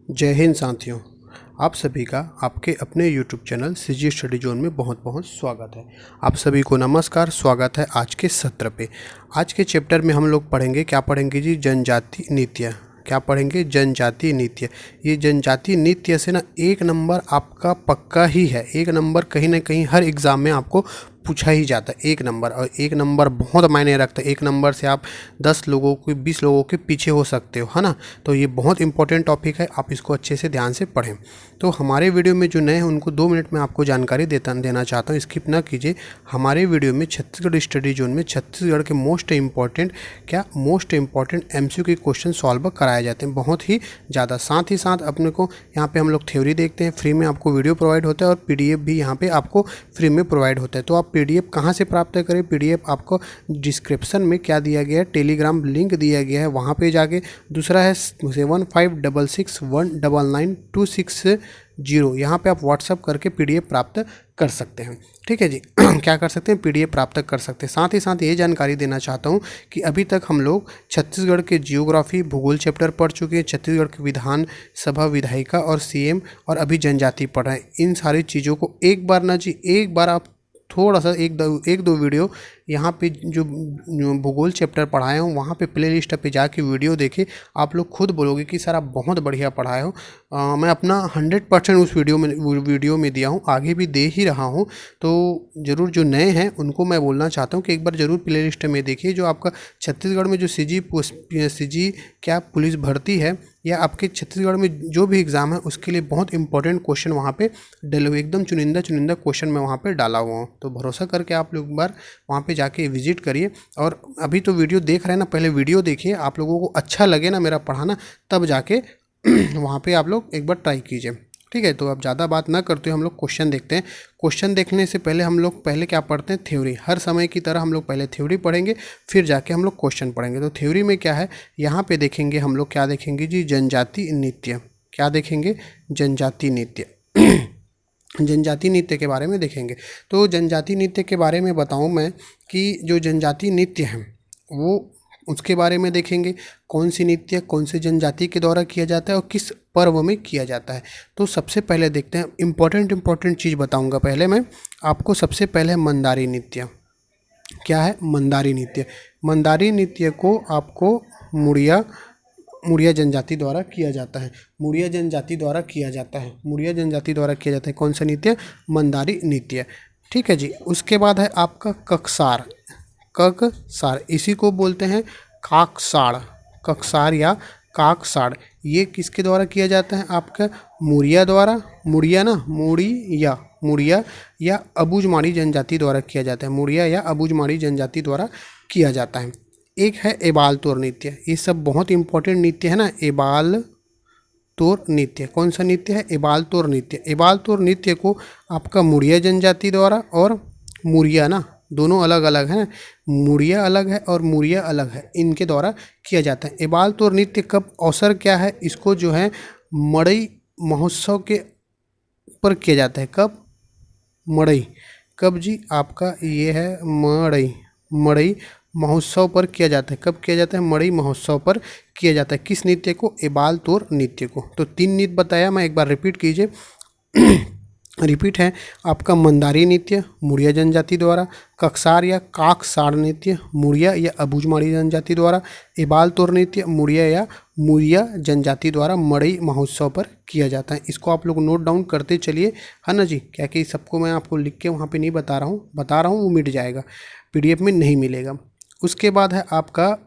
जय हिंद साथियों। आप सभी का आपके अपने YouTube channel CG study zone में बहुत बहुत स्वागत है। आप सभी को नमस्कार, स्वागत है आज के सत्र पे। आज के चैप्टर में हम लोग पढ़ेंगे, क्या पढ़ेंगे जी? जनजाति नृत्य। क्या पढ़ेंगे? जनजाति नृत्य। ये जनजाति नृत्य से ना एक नंबर आपका पक्का ही है। एक नंबर कहीं ना कहीं हर एग्ज़ाम में आपको पूछा ही जाता है, एक नंबर। और एक नंबर बहुत मायने रखता है। एक नंबर से आप 10 लोगों के 20 लोगों के पीछे हो सकते हो, है ना। तो ये बहुत इंपॉर्टेंट टॉपिक है, आप इसको अच्छे से ध्यान से पढ़ें। तो हमारे वीडियो में जो नए हैं उनको 2 मिनट में आपको जानकारी देना चाहता हूँ, स्किप ना कीजिए। हमारे वीडियो में छत्तीसगढ़ स्टडी जोन में छत्तीसगढ़ के मोस्ट इंपॉर्टेंट MCQ के क्वेश्चन सॉल्व कराए जाते हैं, बहुत ही ज़्यादा। साथ ही साथ अपने को यहाँ पे हम लोग थ्योरी देखते हैं, फ्री में आपको वीडियो प्रोवाइड होता है और PDF भी यहाँ पे आपको फ्री में प्रोवाइड होता है। तो आप PDF कहाँ से प्राप्त करें? PDF आपको डिस्क्रिप्शन में क्या दिया गया है, टेलीग्राम लिंक दिया गया है, वहाँ पे जाके। दूसरा है 7566199260, यहाँ पे आप व्हाट्सअप करके PDF प्राप्त कर सकते हैं। ठीक है जी। क्या कर सकते हैं? PDF प्राप्त कर सकते हैं। साथ ही साथ ये जानकारी देना चाहता हूँ कि अभी तक हम लोग छत्तीसगढ़ के जियोग्राफी भूगोल चैप्टर पढ़ चुके हैं, छत्तीसगढ़ के विधानसभा विधायिका और CM, और अभी जनजाति पढ़ रहे हैं। इन सारी चीज़ों को एक बार ना जी, एक बार आप थोड़ा सा एक दो वीडियो यहाँ पे जो भूगोल चैप्टर पढ़ाए हूँ वहाँ पे प्ले लिस्ट पे जाके वीडियो देखे। आप लोग खुद बोलोगे कि सर आप बहुत बढ़िया पढ़ाए हो। मैं अपना 100% उस वीडियो में दिया हूँ, आगे भी दे ही रहा हूँ। तो ज़रूर जो नए हैं उनको मैं बोलना चाहता हूँ कि एक बार ज़रूर प्ले लिस्ट में देखिए। जो आपका छत्तीसगढ़ में जो सीजी क्या पुलिस भर्ती है, या आपके छत्तीसगढ़ में जो भी एग्ज़ाम है उसके लिए बहुत इंपॉर्टेंट क्वेश्चन वहाँ पे डले हुए, एकदम चुनिंदा क्वेश्चन मैं वहाँ पे डाला हुआ हूँ। तो भरोसा करके आप लोग एक बार वहाँ पे जाके विजिट करिए। और अभी तो वीडियो देख रहे हैं ना, पहले वीडियो देखिए, आप लोगों को अच्छा लगे ना मेरा पढ़ाना, तब जाके वहाँ पे आप लोग एक बार ट्राई कीजिए। ठीक है, तो अब ज़्यादा बात ना करते हम लोग क्वेश्चन देखते हैं। क्वेश्चन देखने से पहले हम लोग पहले क्या पढ़ते हैं? थ्योरी। हर समय की तरह हम लोग पहले थ्योरी पढ़ेंगे, फिर जाके हम लोग क्वेश्चन पढ़ेंगे। तो थ्योरी में क्या है, यहाँ पे देखेंगे हम लोग, क्या देखेंगे जी? जनजाति नृत्य। क्या देखेंगे? जनजाति नृत्य। जनजाति नृत्य के बारे में देखेंगे। तो जनजाति नृत्य के बारे में बताऊं मैं कि जो जनजाति नृत्य है वो उसके बारे में देखेंगे। कौन सी नृत्य कौन सी जनजाति के द्वारा किया जाता है और किस पर्व में किया जाता है। तो सबसे पहले देखते हैं, इंपॉर्टेंट चीज़ बताऊंगा पहले मैं आपको। सबसे पहले मंदारी नृत्य। क्या है? मंदारी नृत्य। मंदारी नृत्य को आपको मुड़िया जनजाति द्वारा किया जाता है। मुड़िया जनजाति द्वारा किया जाता है। मुड़िया जनजाति द्वारा किया जाता है। कौन सा नृत्य? मंदारी नृत्य। ठीक है जी। उसके बाद है आपका ककसार। ककसार, इसी को बोलते हैं काकसाड़। ककसार या काकसाड़, ये किसके द्वारा किया जाता है? आपका मुड़िया द्वारा। मुड़िया या अबूझमाड़ी जनजाति द्वारा किया जाता है। मुड़िया या अबूझमाड़ी जनजाति द्वारा किया जाता है। एक है एबाल तोर नृत्य। ये सब बहुत इंपॉर्टेंट नृत्य है ना। एबाल तोर नृत्य कौन सा नृत्य है? एबाल तोर नृत्य। एबाल तोर नृत्य को आपका मुड़िया जनजाति द्वारा और मुरिया ना, दोनों अलग अलग हैं। मुड़िया अलग है और मुरिया अलग है, इनके द्वारा किया जाता है। एबाल तोर नृत्य कब, अवसर क्या है? इसको जो है मड़ई महोत्सव के पर किया जाता है। कब? मड़ई। कब जी? आपका ये है मड़ई महोत्सव पर किया जाता है। कब किया जाता है? मड़ई महोत्सव पर किया जाता है। किस नृत्य को? एबाल तोर नृत्य को। तो 3 नृत्य बताया, मैं एक बार रिपीट कीजिए। रिपीट है आपका मंदारी नृत्य मुड़िया जनजाति द्वारा, ककसार या काकसाड़ नृत्य मुड़िया या अबूझमाड़ी जनजाति द्वारा, एबाल तोर नृत्य मुड़िया जनजाति द्वारा मड़ई महोत्सव पर किया जाता है। इसको आप लोग नोट डाउन करते चलिए, है ना जी। क्या कि सबको मैं आपको लिख के वहाँ पे नहीं बता रहा हूँ, वो मिट जाएगा, PDF में नहीं मिलेगा। उसके बाद है आपका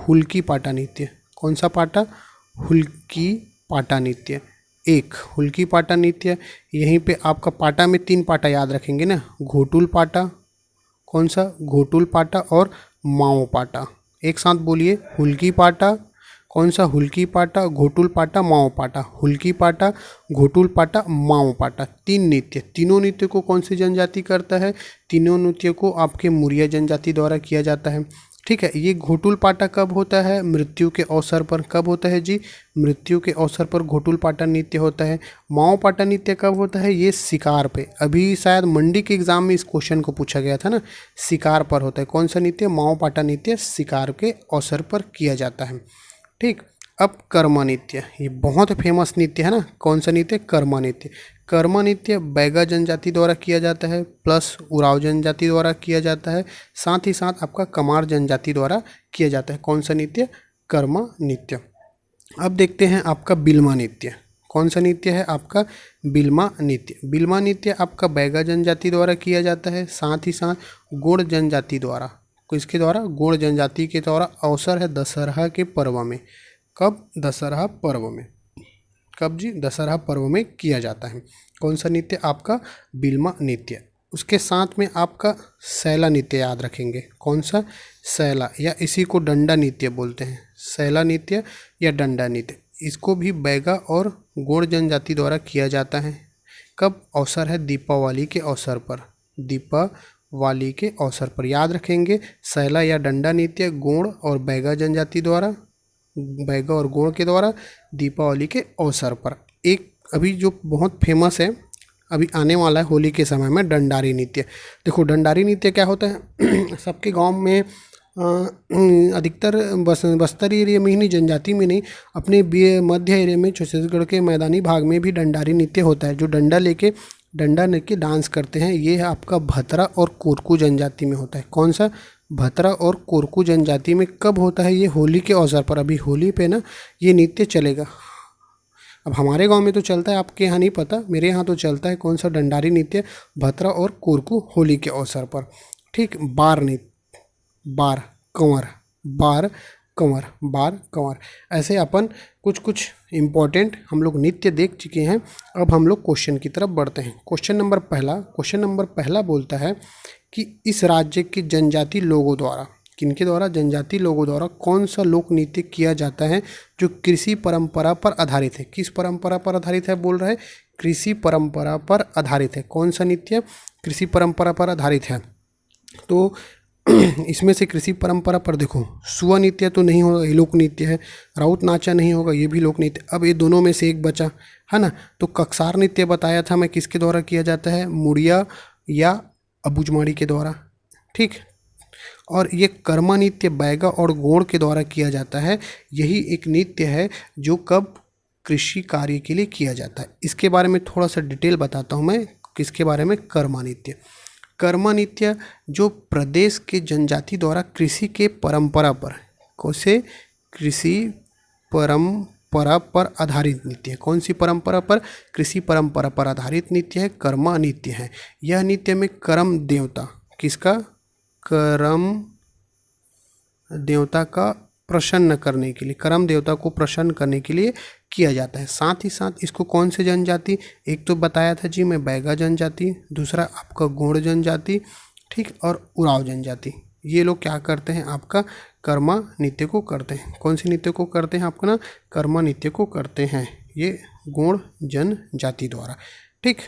हुल्की पाटा नृत्य। कौन सा पाटा? हुल्की पाटा नृत्य। एक हुल्की पाटा नृत्य। यहीं पे आपका पाटा में 3 पाटा याद रखेंगे ना, घोटुल पाटा। कौन सा? घोटुल पाटा और माओ पाटा। एक साथ बोलिए, हुल्की पाटा। कौन सा? हुल्की पाटा, घोटुल पाटा, माओ पाटा। हुल्की पाटा, घोटुल पाटा, माओ पाटा। 3 नृत्य। तीनों नृत्य को कौन सी जनजाति करता है? तीनों नृत्य को आपके मुड़िया जनजाति द्वारा किया जाता है। ठीक है। ये घोटुल पाटा कब होता है? मृत्यु के अवसर पर। कब होता है जी? मृत्यु के अवसर पर घोटुल पाटा नृत्य होता है। माओ पाटा नृत्य कब होता है? ये शिकार पे। अभी शायद मंडी के एग्जाम में इस क्वेश्चन को पूछा गया था ना, शिकार पर होता है। कौन सा नृत्य? माओ पाटा नृत्य शिकार के अवसर पर किया जाता है। ठीक। अब कर्म नृत्य, ये बहुत फेमस नृत्य है ना। कौन सा नृत्य? कर्म नृत्य। कर्म नृत्य बैगा जनजाति द्वारा किया जाता है, प्लस उराव जनजाति द्वारा किया जाता है, साथ ही साथ आपका कमार जनजाति द्वारा किया जाता है। कौन सा नृत्य? कर्म नृत्य। अब देखते हैं आपका बिल्मा नृत्य। कौन सा नृत्य है? आपका बिल्मा नृत्य। बिल्मा नृत्य आपका बैगा जनजाति द्वारा किया जाता है, साथ ही साथ गोंड जनजाति द्वारा। किसके द्वारा? गोंड जनजाति के द्वारा। अवसर है दशहरा के पर्व में। कब? दशहरा पर्व में। कब जी? दशहरा पर्व में किया जाता है। कौन सा नृत्य? आपका बिल्मा नृत्य। उसके साथ में आपका सैला नृत्य याद रखेंगे। कौन सा? सैला, या इसी को डंडा नृत्य बोलते हैं। सैला नृत्य या डंडा नृत्य, इसको भी बैगा और गोंड जनजाति द्वारा किया जाता है। कब? अवसर है दीपावली के अवसर पर। दीपावली के अवसर पर याद रखेंगे। सैला या डंडा नृत्य गोंड और बैगा जनजाति द्वारा, बैगा और गोंड के द्वारा दीपावली के अवसर पर। एक अभी जो बहुत फेमस है, अभी आने वाला है होली के समय में, डंडारी नृत्य। देखो छत्तीसगढ़ी नृत्य क्या होता है सबके गांव में अधिकतर बस्तर एरिया में ही नहीं, जनजाति में नहीं, अपने मध्य एरिया में छत्तीसगढ़ के मैदानी भाग में भी डंडारी नृत्य होता है, जो डंडा लेके डांस करते हैं। ये है आपका भतरा और कोरकू जनजाति में होता है। कौन सा? भतरा और कोरकू जनजाति में। कब होता है ये? होली के अवसर पर। अभी होली पे ना ये नृत्य चलेगा। अब हमारे गांव में तो चलता है, आपके यहाँ नहीं पता, मेरे यहाँ तो चलता है। कौन सा? डंडारी नृत्य, भतरा और कोरकू, होली के अवसर पर। ठीक। बार नृत्य, बार कंवर, बार कंवर, बार कंवर, ऐसे अपन कुछ इम्पोर्टेंट हम लोग नृत्य देख चुके हैं। अब हम लोग क्वेश्चन की तरफ बढ़ते हैं। क्वेश्चन नंबर पहला बोलता है कि इस राज्य के जनजाति लोगों द्वारा, किनके द्वारा? जनजाति लोगों द्वारा कौन सा लोक नृत्य किया जाता है जो कृषि परंपरा पर आधारित है? किस परंपरा पर आधारित है बोल रहा है? कृषि परंपरा पर आधारित है। कौन सा नृत्य? कृषि परंपरा पर आधारित है। तो इसमें से कृषि परंपरा पर देखो, सुआ नृत्य तो नहीं होगा, ये लोक नृत्य है। राउत नाचा नहीं होगा, ये भी लोक नृत्य। अब ये दोनों में से एक बचा है ना। तो कक्सार नृत्य बताया था मैं, किसके द्वारा किया जाता है? मुड़िया या अबूझमाड़ी के द्वारा। ठीक। और ये कर्मा नृत्य बैगा और गोंड के द्वारा किया जाता है। यही एक नृत्य है जो कब? कृषि कार्य के लिए किया जाता है। इसके बारे में थोड़ा सा डिटेल बताता हूँ मैं। किसके बारे में? कर्मा नृत्य। कर्मा नृत्य जो प्रदेश के जनजाति द्वारा कृषि के परंपरा पर, कैसे? कृषि परंपरा पर आधारित नृत्य है। कौन सी परंपरा पर? कृषि परंपरा पर आधारित नृत्य है, कर्मा नृत्य है। यह नृत्य में कर्म देवता, किसका? कर्म देवता का प्रसन्न करने के लिए, कर्म देवता को प्रसन्न करने के लिए किया जाता है। साथ ही साथ इसको कौन से जनजाति? एक तो बताया था जी मैं, बैगा जनजाति, दूसरा आपका गोंड जनजाति, ठीक, और उराव जनजाति। ये लोग क्या करते हैं? आपका कर्मा नृत्य को करते हैं। कौन सी नृत्य को करते हैं? आपका ना कर्मा नृत्य को करते हैं, ये गोंड जनजाति द्वारा। ठीक।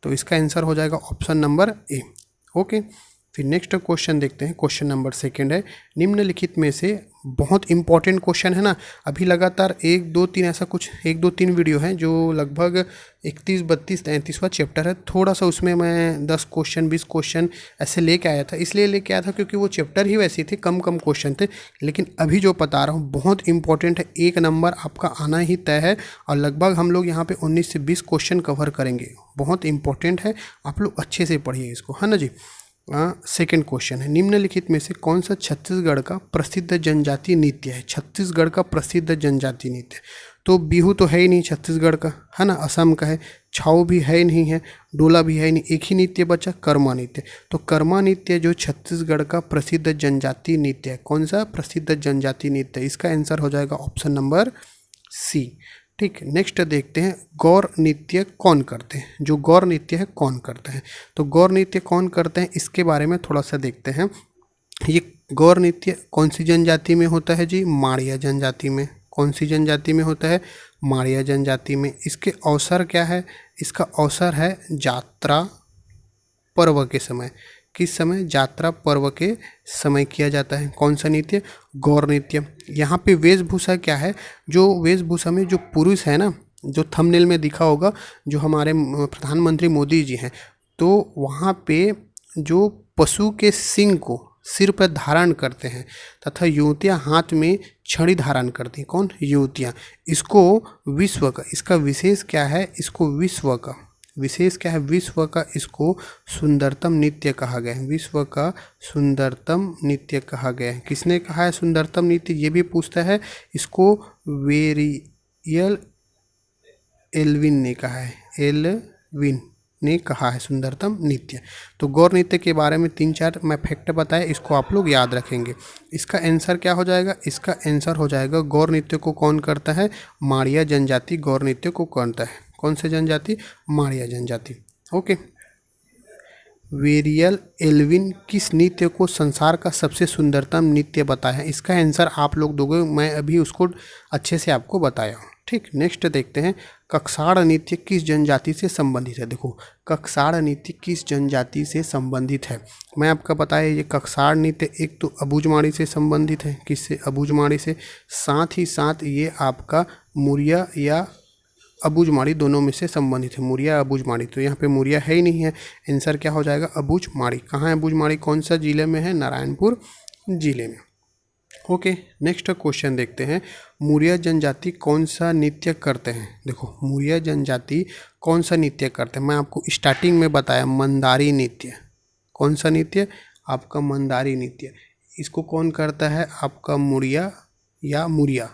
तो इसका आंसर हो जाएगा ऑप्शन नंबर ए। ओके। फिर नेक्स्ट क्वेश्चन देखते हैं। क्वेश्चन नंबर सेकंड है, निम्नलिखित में से, बहुत इंपॉर्टेंट क्वेश्चन है ना। अभी लगातार 1 2 3 ऐसा कुछ 1 2 3 वीडियो हैं जो लगभग 31 32 33वां चैप्टर है। थोड़ा सा उसमें मैं 10 क्वेश्चन 20 क्वेश्चन ऐसे लेके आया था। इसलिए लेके आया था क्योंकि वो चैप्टर ही वैसे थे, कम क्वेश्चन थे। लेकिन अभी जो बता रहा हूँ बहुत इंपॉर्टेंट है, 1 नंबर आपका आना ही तय है। और लगभग हम लोग यहाँ पे 19 से 20 क्वेश्चन कवर करेंगे। बहुत इंपॉर्टेंट है, आप लोग अच्छे से पढ़िए इसको, है ना जी। सेकंड क्वेश्चन है, निम्नलिखित में से कौन सा छत्तीसगढ़ का प्रसिद्ध जनजातीय नृत्य है? छत्तीसगढ़ का प्रसिद्ध जनजातीय नृत्य, तो बिहू तो है ही नहीं छत्तीसगढ़ का, है ना, असम का है। छाऊ भी है नहीं है, डोला भी है नहीं, एक ही नृत्य बचा, कर्मा नृत्य। तो कर्मा नृत्य जो छत्तीसगढ़ का प्रसिद्ध जनजातीय नृत्य है, कौन सा प्रसिद्ध जनजातीय नृत्य? इसका आंसर हो जाएगा ऑप्शन नंबर सी। ठीक। नेक्स्ट देखते हैं, गौर नृत्य कौन करते हैं? जो गौर नृत्य है कौन करते हैं? तो गौर नृत्य कौन करते हैं इसके बारे में थोड़ा सा देखते हैं। ये गौर नृत्य कौन सी जनजाति में होता है जी? माड़िया जनजाति में। कौन सी जनजाति में होता है? माड़िया जनजाति में। इसके अवसर क्या है? इसका अवसर है यात्रा पर्व के समय। किस समय? यात्रा पर्व के समय किया जाता है। कौन सा नृत्य? गौर नृत्य। यहाँ पे वेशभूषा क्या है? जो वेशभूषा में जो पुरुष है ना, जो थंबनेल में दिखा होगा, जो हमारे प्रधानमंत्री मोदी जी हैं, तो वहाँ पे जो पशु के सींग को सिर पर धारण करते हैं तथा युवतियां हाथ में छड़ी धारण करती हैं। कौन? युवतियां। इसको विश्व का, इसका विशेष क्या है? इसको विश्व का विशेष क्या है? विश्व का इसको सुंदरतम नृत्य कहा गया है। विश्व का सुंदरतम नृत्य कहा गया है। किसने कहा है सुंदरतम नृत्य? ये भी पूछता है। इसको वेरियल एल्विन ने कहा है। एल्विन ने कहा है सुंदरतम नृत्य। तो गौर नृत्य के बारे में 3-4 मैं फैक्ट बताए, इसको आप लोग याद रखेंगे। इसका आंसर क्या हो जाएगा? इसका आंसर हो जाएगा गौर नृत्य को कौन करता है? माड़िया जनजाति गौर नृत्य को करता है। कौन से जनजाति? माड़िया जनजाति। ओके। वेरियल एल्विन किस नृत्य को संसार का सबसे सुंदरतम नृत्य बताया है? इसका आंसर आप लोग दोगे, मैं अभी उसको अच्छे से आपको बताया हूँ। ठीक, नेक्स्ट देखते हैं। कक्साड़ नृत्य किस जनजाति से संबंधित है? देखो, कक्साड़ नृत्य किस जनजाति से संबंधित है? मैं आपका बताया ये कक्साड़ नृत्य एक तो अबूझमाड़ी से संबंधित है। किससे? अबूझमाड़ी से। साथ ही साथ ये आपका मुरिया या अबूझमाड़ी दोनों में से संबंधित है। मुरिया अबूझमाड़ी, तो यहाँ पे मुरिया है ही नहीं है। आंसर क्या हो जाएगा? अबूझमाड़ी। कहाँ है अबूझमाड़ी? कौन सा जिले में है? नारायणपुर जिले में। ओके, नेक्स्ट क्वेश्चन देखते हैं। मुरिया जनजाति कौन सा नृत्य करते हैं? देखो, मुरिया जनजाति कौन सा नृत्य करते हैं? मैं आपको स्टार्टिंग में बताया मंदारी नृत्य। कौन सा नृत्य? आपका मंदारी नृत्य। इसको कौन करता है? आपका मुरिया या मुरिया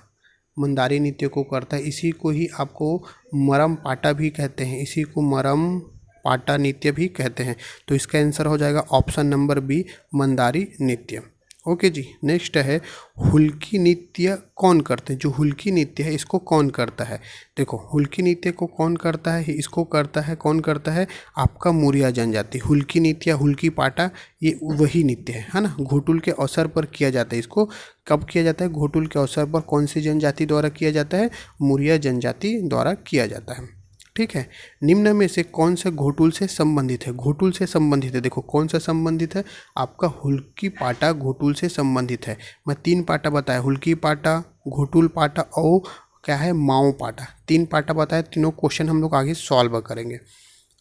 मंदारी नृत्य को करता है। इसी को ही आपको मरम पाटा भी कहते हैं। इसी को मरम पाटा नृत्य भी कहते हैं। तो इसका आंसर हो जाएगा ऑप्शन नंबर बी, मंदारी नृत्य। ओके जी, नेक्स्ट है हुल्की नृत्य कौन करते हैं? जो हुल्की नृत्य है इसको कौन करता है? देखो, हुल्की नृत्य को कौन करता है? इसको करता है, कौन करता है? आपका मुरिया जनजाति। हुल्की नृत्य, हुल्की पाटा, ये वही नृत्य है ना। घोटुल के अवसर पर किया जाता है। इसको कब किया जाता है? घोटुल के अवसर पर। कौन सी जनजाति द्वारा किया जाता है? मुरिया जनजाति द्वारा किया जाता है। ठीक है। निम्न में से कौन सा घोटुल से संबंधित है? घोटुल से संबंधित है। देखो, कौन सा संबंधित है? आपका हुल्की पाटा घोटुल से संबंधित है। मैं 3 पाटा बताया, हुल्की पाटा, घोटुल पाटा और क्या है? माओ पाटा। 3 पाटा बताया। तीनों क्वेश्चन हम लोग आगे सॉल्व करेंगे।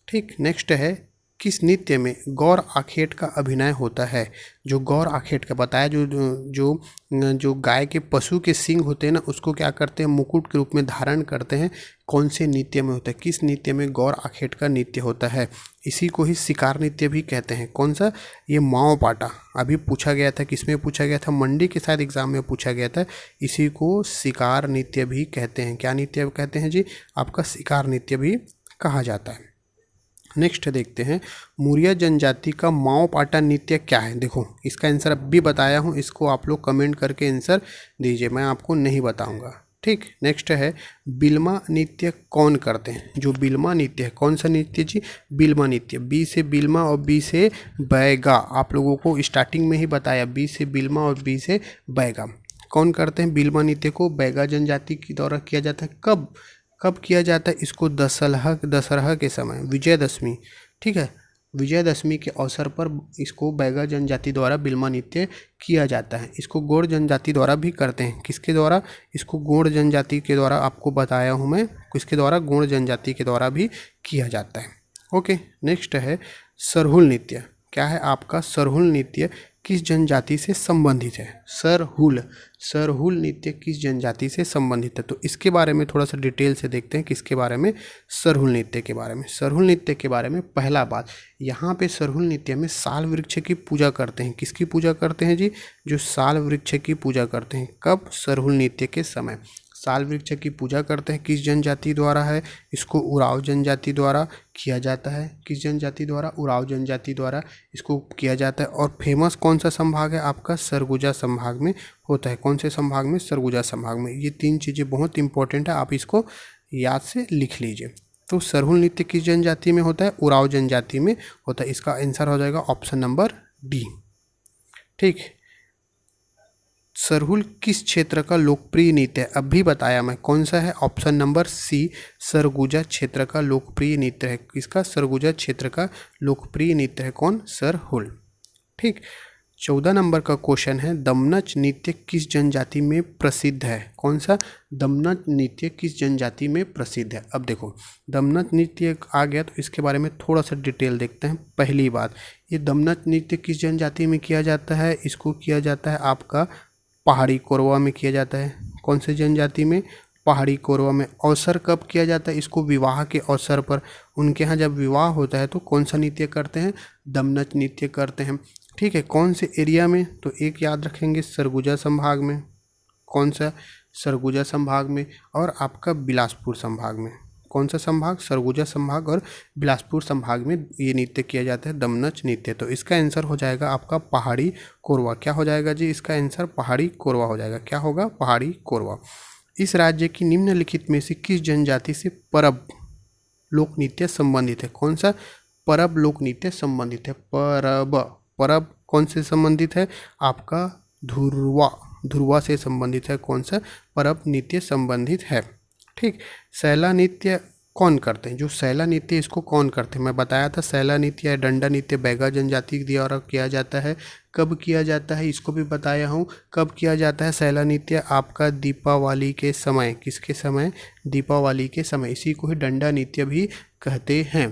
ठीक, नेक्स्ट है किस नृत्य में गौर आखेट का अभिनय होता है? जो गौर आखेट का बताया, जो गाय के पशु के सींग होते हैं ना, उसको क्या करते हैं? मुकुट के रूप में धारण करते हैं। कौन से नृत्य में होता है? किस नृत्य में गौर आखेट का नृत्य होता है? इसी को ही शिकार नृत्य भी कहते हैं। कौन सा? ये माओ पाटा। अभी पूछा गया था, किसमें पूछा गया था? मंडी के शायद एग्जाम में पूछा गया था। इसी को शिकार नृत्य भी कहते हैं। क्या नृत्य कहते हैं जी? आपका शिकार नृत्य भी कहा जाता है। नेक्स्ट देखते हैं, मुरिया जनजाति का माओ पाटा नृत्य क्या है? देखो, इसका आंसर अब भी बताया हूँ, इसको आप लोग कमेंट करके आंसर दीजिए, मैं आपको नहीं बताऊंगा। ठीक, नेक्स्ट है बिल्मा नृत्य कौन करते हैं? जो बिल्मा नृत्य है, कौन सा नृत्य जी? बिल्मा नृत्य। बी से बिल्मा और बी से बैगा। आप लोगों को स्टार्टिंग में ही बताया, बी से बिल्मा और बी से बैगा। कौन करते हैं बिल्मा नृत्य को? बैगा जनजाति के द्वारा किया जाता है। कब किया जाता है इसको? दशहरा के समय, विजयदशमी। ठीक है, विजयदशमी के अवसर पर इसको बैगा जनजाति द्वारा बिल्मा नृत्य किया जाता है। इसको गोंड जनजाति द्वारा भी करते हैं। किसके द्वारा? इसको गोंड जनजाति के द्वारा आपको बताया हूँ मैं, किसके द्वारा? गोंड जनजाति के द्वारा भी किया जाता है। ओके, नेक्स्ट है सरहुल नृत्य। क्या है आपका? सरहुल नृत्य किस जनजाति से संबंधित है? सरहुल नृत्य किस जनजाति से संबंधित है? तो इसके बारे में थोड़ा सा डिटेल से देखते हैं। किसके बारे में? सरहुल नृत्य के बारे में। सरहुल नृत्य के बारे में पहला बात, यहाँ पे सरहुल नृत्य में साल वृक्ष की पूजा करते हैं। किसकी पूजा करते हैं जी? जो साल वृक्ष की पूजा करते हैं। कब? सरहुल नृत्य के समय साल वृक्ष की पूजा करते हैं। किस जनजाति द्वारा है? इसको उराव जनजाति द्वारा किया जाता है। किस जनजाति द्वारा? उराव जनजाति द्वारा इसको किया जाता है। और फेमस कौन सा संभाग है आपका? सरगुजा संभाग में होता है। कौन से संभाग में? सरगुजा संभाग में। ये 3 चीज़ें बहुत इंपॉर्टेंट है, आप इसको याद से लिख लीजिए। तो सरहुल नृत्य किस जनजाति में होता है? उराव जनजाति में होता है। इसका आंसर हो जाएगा ऑप्शन नंबर डी। ठीक, सरहुल किस क्षेत्र का लोकप्रिय नृत्य है? अभी बताया मैं, कौन सा है? ऑप्शन नंबर सी, सरगुजा क्षेत्र का लोकप्रिय नृत्य है। किसका? सरगुजा क्षेत्र का लोकप्रिय नृत्य है। कौन? सरहुल। ठीक, 14 नंबर का क्वेश्चन है, दमनच नृत्य किस जनजाति में प्रसिद्ध है? कौन सा? दमनच नृत्य किस जनजाति में प्रसिद्ध है? अब देखो, दमनच नृत्य आ गया तो इसके बारे में थोड़ा सा डिटेल देखते हैं। पहली बात, ये दमनच नृत्य किस जनजाति में किया जाता है? इसको किया जाता है आपका पहाड़ी कोरवा में किया जाता है। कौन से जनजाति में? पहाड़ी कोरवा में। अवसर कब किया जाता है इसको? विवाह के अवसर पर। उनके यहाँ जब विवाह होता है तो कौन सा नृत्य करते हैं? दमनच नृत्य करते हैं। ठीक है, कौन से एरिया में? तो एक याद रखेंगे, सरगुजा संभाग में। कौन सा? सरगुजा संभाग में। और आपका बिलासपुर संभाग में। कौन सा संभाग? सरगुजा संभाग और बिलासपुर संभाग में ये नृत्य किया जाता है, दमनच नृत्य। तो इसका आंसर हो जाएगा आपका पहाड़ी कोरवा। क्या हो जाएगा जी? इसका आंसर पहाड़ी कोरवा हो जाएगा। क्या होगा? पहाड़ी कोरवा। इस राज्य की निम्नलिखित में से किस जनजाति से परब लोक नृत्य संबंधित है? कौन सा? परब लोक नृत्य संबंधित है। परब कौन से संबंधित है? आपका धुरवा से संबंधित है। कौन सा? परब नृत्य संबंधित है। ठीक। सैला नृत्य कौन करते हैं? जो सैला नृत्य इसको कौन करते हैं? मैं बताया था, सैला नृत्य या डंडा नृत्य बैगा जनजाति के द्वारा किया जाता है। कब किया जाता है इसको भी बताया हूँ। कब किया जाता है सैला नृत्य? आपका दीपावली के समय। किसके समय? दीपावली के समय। इसी को ही डंडा नृत्य भी कहते हैं।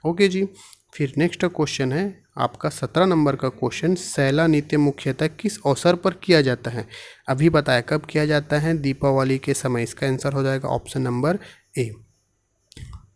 ओके जी। फिर नेक्स्ट क्वेश्चन है आपका 17 नंबर का क्वेश्चन, सैला नृत्य मुख्यतः किस अवसर पर किया जाता है? अभी बताया कब किया जाता है? दीपावली के समय। इसका आंसर हो जाएगा ऑप्शन नंबर ए।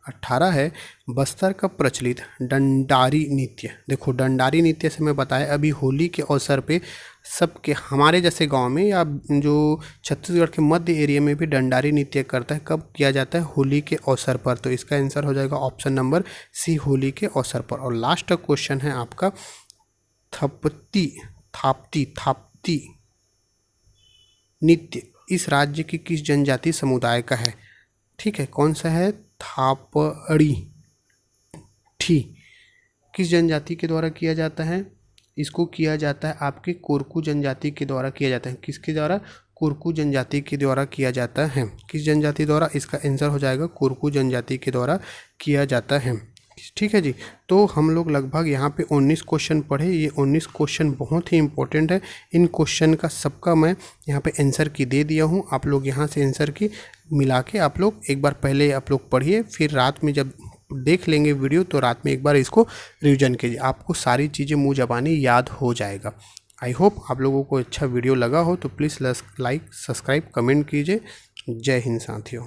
18 है, बस्तर का प्रचलित डंडारी नृत्य। देखो, डंडारी नृत्य से मैं बताया अभी होली के अवसर पे सबके हमारे जैसे गांव में या जो छत्तीसगढ़ के मध्य एरिया में भी डंडारी नृत्य करता है। कब किया जाता है? होली के अवसर पर। तो इसका आंसर हो जाएगा ऑप्शन नंबर सी, होली के अवसर पर। और लास्ट क्वेश्चन है आपका थाप्ती नृत्य इस राज्य की किस जनजाति समुदाय का है? ठीक है, कौन सा है? थापड़ी किस जनजाति के द्वारा किया जाता है? इसको किया जाता है आपके कोरकू जनजाति के द्वारा किया जाता है। किसके द्वारा? कोरकू जनजाति के द्वारा किया जाता है। किस जनजाति द्वारा? इसका आंसर हो जाएगा कोरकू जनजाति के द्वारा किया जाता है। ठीक है जी। तो हम लोग लगभग यहाँ पे 19 क्वेश्चन पढ़े। ये 19 क्वेश्चन बहुत ही इंपॉर्टेंट है। इन क्वेश्चन का सबका मैं यहाँ पे आंसर की दे दिया हूँ। आप लोग यहाँ से आंसर की मिला के आप लोग एक बार पहले आप लोग पढ़िए, फिर रात में जब देख लेंगे वीडियो तो रात में एक बार इसको रिवीजन कीजिए। आपको सारी चीज़ें मुँह ज़बानी याद हो जाएगा। आई होप आप लोगों को अच्छा वीडियो लगा हो तो प्लीज़ लाइक, सब्सक्राइब, कमेंट कीजिए। जय हिंद साथियों।